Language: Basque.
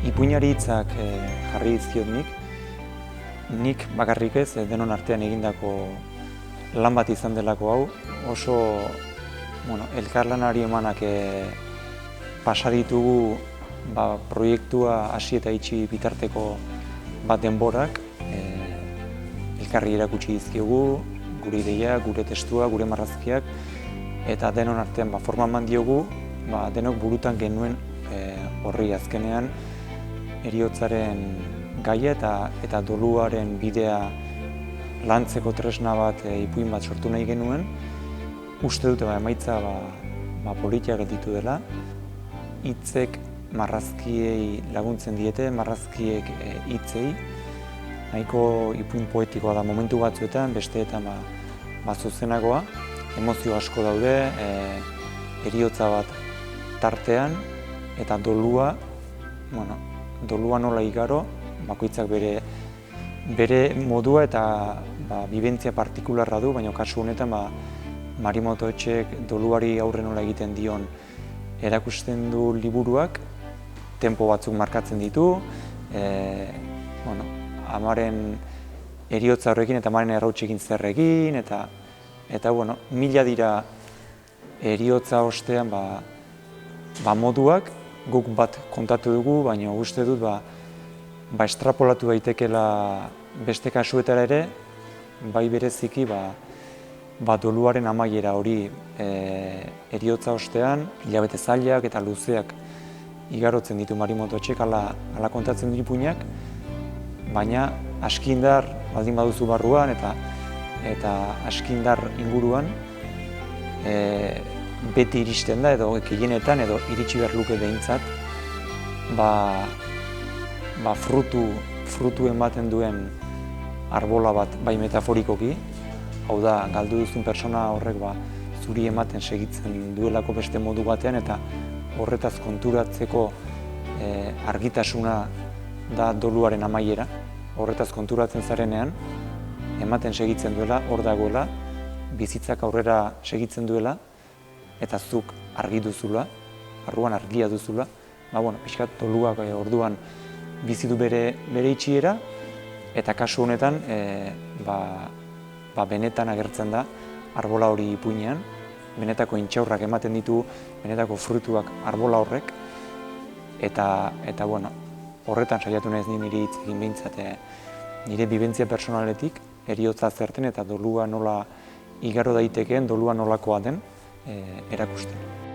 Ipuinari hitzak jarri dizkiot nik bakarrik ez, denon artean egindako lan bat izan delako hau, oso elkarlanari emanak pasa ditugu proiektua hasi eta itxi bitarteko bat denborak, elkarri erakutsi dizkiogu, gure ideiak, gure testua, gure marrazkiak, eta denon artean forma eman diogu, denok burutan genuen horri azkenean heriotzaren gaia eta doluaren bidea lantzeko tresna bat, ipuin bat sortu nahi genuen. Uste dute emaitza politia gelditu dela. Hitzek marrazkiei laguntzen diete, marrazkiek hitzei. Nahiko ipuin poetikoa da momentu batzuetan, besteetan zuzenagoa. Emozio asko daude, heriotza bat tartean, eta dolua nola igaro, bakoitzak bere modua eta bibentzia partikularra du, baina kasu honetan Marimoto Etxek doluari aurre nola egiten dion erakusten du liburuak, tempo batzuk markatzen ditu, amaren heriotza horrekin eta amaren errautsekin zer egin, eta mila dira heriotza ostean moduak, guk bat kontatu dugu, baina uste dut estrapolatu daitekela beste kasuetara ere, bai bereziki doluaren amaiera hori heriotza ostean, hilabete zailak eta luzeak igarotzen ditu Marimoto Etxek, hala kontatzen du ipuinak, baina askindar baldin baduzu barruan eta askindar inguruan beti iristen da, edo gehienetan, edo iritsi behar luke behintzat, frutu ematen duen arbola bat, bai metaforikoki, hau da, galdu duzun pertsona horrek zuri ematen segitzen duelako beste modu batean, eta horretaz konturatzeko argitasuna da doluaren amaiera. Horretaz konturatzen zarenean, ematen segitzen duela, hor dagoela, bizitzak aurrera segitzen duela, eta zuk argi duzula, barruan argia duzula, pixkat doluak orduan bizi du bere itxiera, eta kasu honetan benetan agertzen da arbola hori ipuinean, benetako intxaurrak ematen ditu, benetako fruituak arbola horrek, eta horretan saiatu naiz niri hitz egin behintzat nire bibentzia personaletik, heriotza zerten eta dolua nola igaro daitekeen, dolua nolakoa den erakusten.